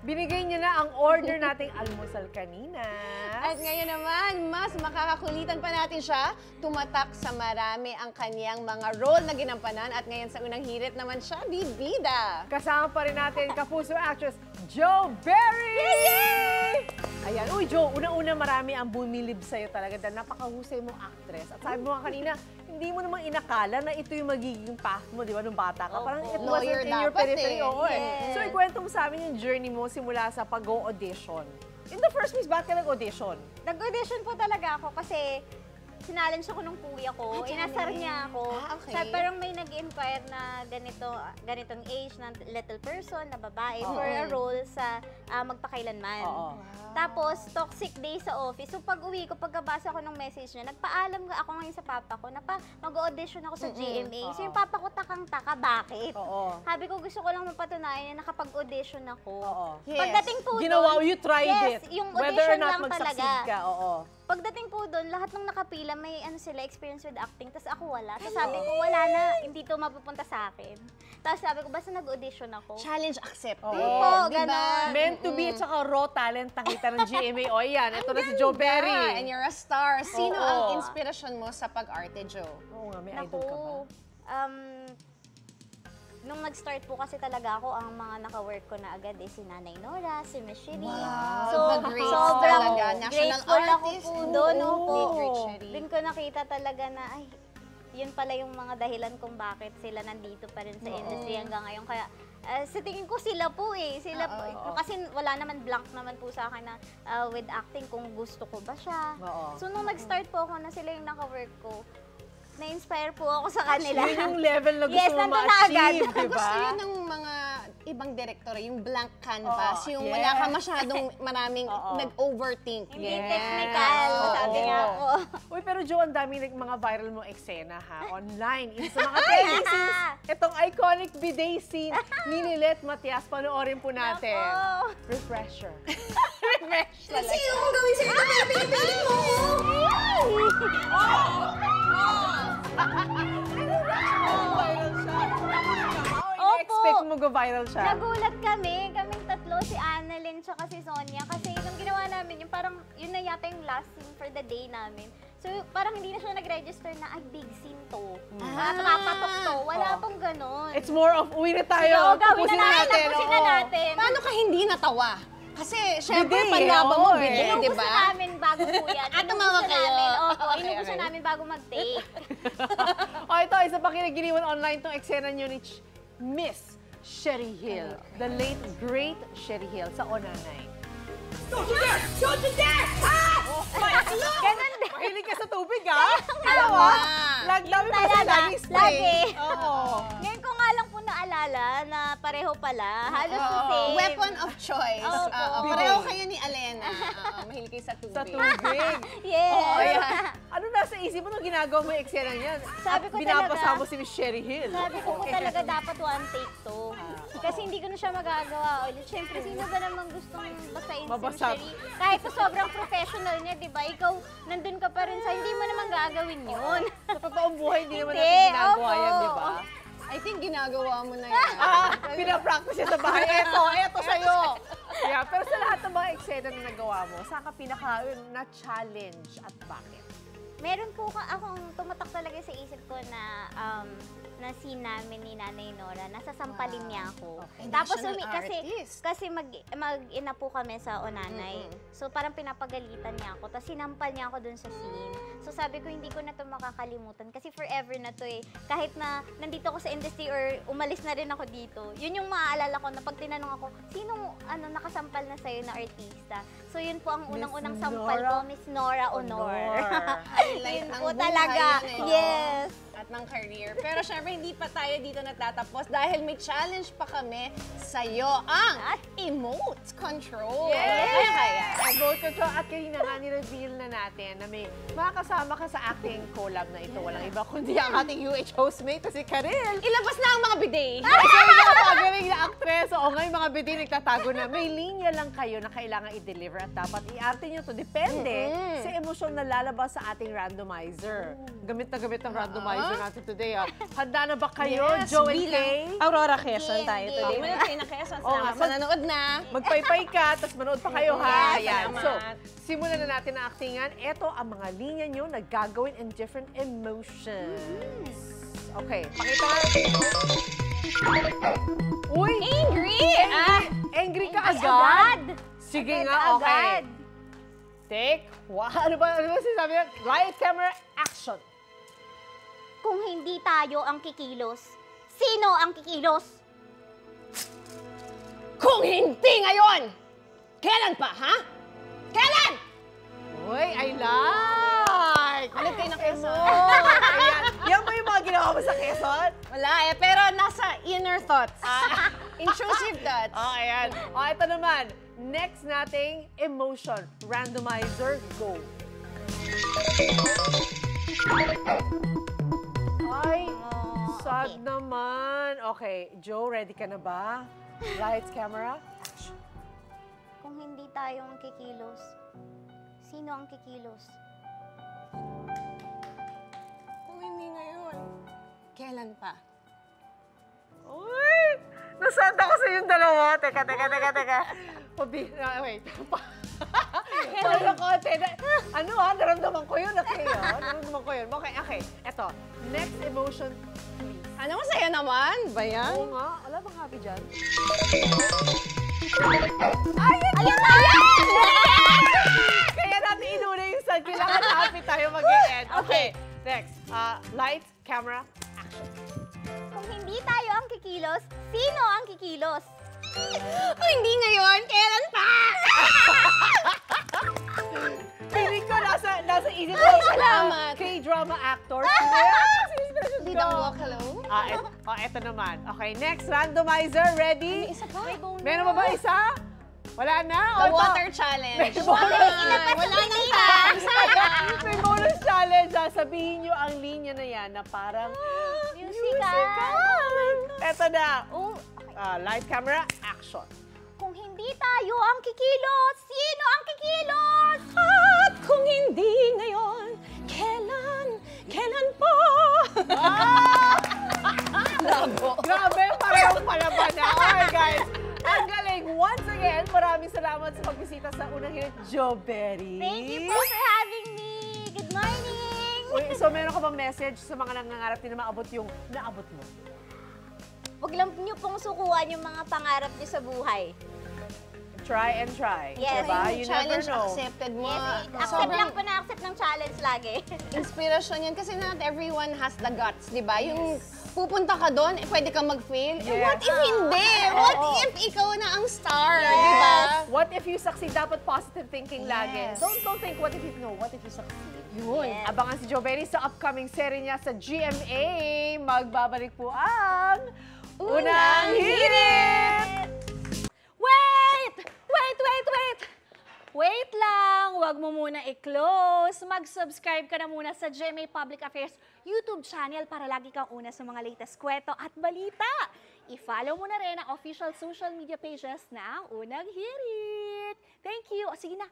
Binigay niya na ang order nating almusal kanina. At ngayon naman, mas makakakulitan pa natin siya. Tumatak sa marami ang kanyang mga role na ginampanan. At ngayon sa unang hirit naman siya, bibida. Kasama pa rin natin kapuso actress, Jo Berry! Yay! Ayan. Uy, Jo, unang-una marami ang bumilib sa'yo talaga dahil napakahusay mong actress. At sabi mo nga kanina, hindi mo namang inakala na ito yung magiging path mo, di ba, nung bata ka. Parang it wasn't in your periphery. So, ikwento mo sa amin yung journey mo simula sa pag-audition. In the first place, bakit ka nag-audition? Nag-audition po talaga ako kasi sinalance ako nung kuya ko. Inasar niya ako. Okay. Parang may nag-inquire na ganitong age na little person, na babae, for a role sa magpakailanman. Tapos, toxic day sa office. So, pag uwi ko, pagkabasa ko ng message niya, nagpaalam ako ngayon sa papa ko na mag-audition ako sa GMA. So, yung papa ko takang-taka, bakit? Sabi ko, gusto ko lang mapatunayan na nakapag-audition ako. Pagdating po Ginawa, you tried it. Yung whether or audition not lang mag-succeed talaga. ka. Pagdating po doon, lahat ng nakapila may experience with acting, tapos ako wala. Tapos sabi ko, wala na, hindi to mapupunta sa akin. Tapos sabi ko, basta nag-audition ako. Challenge accepted. Po, Diba? ganon. Meant to be at saka raw talent nakita ng GMA. O yan, ito na si Jo Berry. And you're a star. Sino ang inspirasyon mo sa pag-arte, Jo? Oo nga, may idol ka ba? Nung nag-start po kasi talaga ako, ang mga naka-work ko na agad si Nanay Nora, si Miss Shiri. Wow, So, the greats sobrang talaga. National grateful ako artist. po doon. Great, Doon ko nakita talaga na, ay, yun pala yung mga dahilan kung bakit sila nandito pa rin sa industry hanggang ngayon. Kaya, sa tingin ko sila po eh. Sila po, kasi wala naman, blank naman po sa akin na with acting kung gusto ko ba siya. So, nung nag-start po ako na sila yung naka-work ko, na-inspire po ako sa kanila. Yun yung level na gusto mo ma-achieve, diba? Gusto yun ng mga ibang direktor, yung blank canvas, yung wala ka masyadong maraming nag-overthink. Hindi technical, sabi nga po. Uy, pero Jo, ang daming mga viral mo eksena ha, online. Isa sa mga trending scenes, itong iconic bidet scene ni Lilet Matias, panoorin po natin. Refresher. Refresh talaga. Kasi yung gawin sa'yo ito, pero pinipilit mo! Expect mo go-viral siya. Nagulat kaming tatlo, si Annalyn tsaka si Sonia. Kasi yung ginawa namin, yung parang, yun na yata yung last scene for the day namin. So, parang hindi na siya nag-register na, ay, big scene to. Nakapatok to. Wala pong ganon. It's more of, uwi na tayo. Tapusin na natin. Paano ka hindi natawa? Kasi, syempre, Bidet, panlaban mo, bidet, di Inuuso ba? namin bago po yan. tumawa kayo. Inuuso namin bago mag-take. Ito, isa pa kinaginiwan online tong eksena nyo ni Miss Sherry Hill. The late, great Sherry Hill sa Onanay. Don't you dare! Don't you dare! Ganon din. Mahilig ka sa tubig, ha? Alam mo? Lagdami pa sa laging spray. Lagi. Oo. Ngayon ko nga lang po naalala na pareho pala. Halos the same. Weapon of choice. Opo. Pareho kayo ni Alena. Mahilig kayo sa tubig. Sa tubig. Yes. Ayan. Ano nasa isip mo nung ginagawa mo yung eksena niyan? Sabi ko Binabasa talaga- mo si Miss Sherry Hill. Sabi ko po talaga dapat one take to. Kasi hindi ko na siya magagawa ulit. Siyempre, sino ba namang gustong basahin si Mabasa. Sherry? Kahit sa sobrang professional niya, di ba? Ikaw, nandun ka pa rin sa, hindi mo naman gagawin yun. Sa totoong buhay, hindi naman Hindi, natin ginagawa opo. yan, di ba? I think ginagawa mo na yan. Pinapractice siya sa bahay. Eto sa'yo. Yeah, pero sa lahat ng mga eksena na nagawa mo, saan ka pinaka na-challenge at bakit? Meron po akong tumatak talaga sa isip ko na na scene namin ni Nanay Nora, nasasampalin niya ako. Okay. Tapos National artist. kasi mag-ina po kami sa Onanay. So parang pinapagalitan niya ako, tapos sinampal niya ako dun sa scene. So sabi ko, hindi ko na to makakalimutan kasi forever na to eh. Kahit na nandito ako sa industry or umalis na rin ako dito, yun yung maaalala ko na pag tinanong ako, sinong nakasampal na sa'yo na artista? So yun po ang unang-unang sampal ko, Miss Nora Honor. Highlight Yun ng po buhay talaga. niya. Yes. At ng career. Pero syempre, hindi pa tayo dito natatapos dahil may challenge pa kami sa'yo, ang emote control. Yes! Emote control. At kanina nga, ni-reveal na natin na may makakasama ka sa acting collab na ito. Walang iba kundi ang ating UH hostmate na si Karel. Ilabas na ang mga bidet. Kasi yung napagaling na actress. Oo nga, yung mga bidi nagtatago na. May linya lang kayo na kailangan i-deliver at dapat i-arte nyo to. Depende sa emosyon na lalabas sa ating randomizer. Gamit na gamit ng randomizer advertiser natin today. Handa na ba kayo, Joe and Kay? Aurora Quezon Game, tayo game. today. Muna tayo na Quezon. Oo nga, Salamat sa nanood na. Magpaypay ka, tapos manood pa kayo, ha? Yes, Ayan. salamat. So, simulan na natin ang actingan. Ito ang mga linya nyo na gagawin in different emotions. Okay, pakita nga. Uy! Angry! Angry ka Angry agad? agad. Sige Agad, nga, okay. agad. Take, ano ba sinasabi yan? Light, camera, action. Kung hindi tayo ang kikilos, sino ang kikilos? Kung hindi ngayon, kailan pa, ha? Kailan? Uy, I like! Ulit kayo na Quezon. Ayan. Yan ba yung mga ginawa mo sa Quezon? Wala eh, pero nasa inner thoughts. Intrusive thoughts. Oh, ayan. O, ito naman. Next nating emotion. Randomizer, go. Ay, sad okay. naman. Okay, Joe, ready ka na ba? Lights, camera, action. Kung hindi tayo ang kikilos, sino ang kikilos? Kung hindi ngayon, kailan pa? Uy! Nasad ako sa yung dalawa. Teka. Wait. Parang konti. Ano naramdaman ko yun. Okay, naramdaman ko yun. Okay. Eto. Next emotion, please. Ano masaya naman? Ba yan? Oo nga. Wala bang happy dyan? Ayun! Kaya natin inuna yung sad. Kailangan happy tayo mag-e-end. Okay. Next. Lights, camera, action. Kung hindi tayo ang kikilos, sino ang kikilos? Kung hindi ngayon, kailan pa? Feeling ko nasa isip ko. Salamat. K-drama actor. Didang walk, hello? Eto naman. Okay, next randomizer. Ready? Isa pa? Meron ba isa? Wala na? The O, ito? water challenge. Wala. Wala nang time. Sayang. May bonus challenge. Sabihin nyo ang linya na yan na parang Musical. Eto na. Oh, Light, camera, action. kung hindi tayo ang kikilos, sino ang kikilos? At kung hindi ngayon, kailan pa? Grabe, parehong palaban na. Okay, guys. Ang galing. Once again, maraming salamat sa pagbisita sa unang hirit, Joe Berry. Thank you po for having me. Good morning. Uy, so meron ka bang message sa mga nangangarap din na maabot yung naabot mo? Huwag lang niyo pong sukuan yung mga pangarap niyo sa buhay. Try and try. Yes. Diba? You never Challenge know. accepted mo. Yes, accept lang po na accept ng challenge lagi. Inspiration yan kasi not everyone has the guts, di ba? Yung pupunta ka doon, pwede ka mag-fail. Yes. What if hindi? What if ikaw na ang star, Yes. di ba? What if you succeed? Dapat positive thinking lagi. Yes. Don't think what if you know. What if you succeed? Yun. Yes. Abangan si Joe Berry sa upcoming serie niya sa GMA. Magbabalik po ang Unang Hirit! Wait lang! Huwag mo muna i-close. Mag-subscribe ka na muna sa GMA Public Affairs YouTube channel para lagi kang una sa mga latest kwento at balita. I-follow mo na rin ang official social media pages ng Unang Hirit. Thank you. O sige na,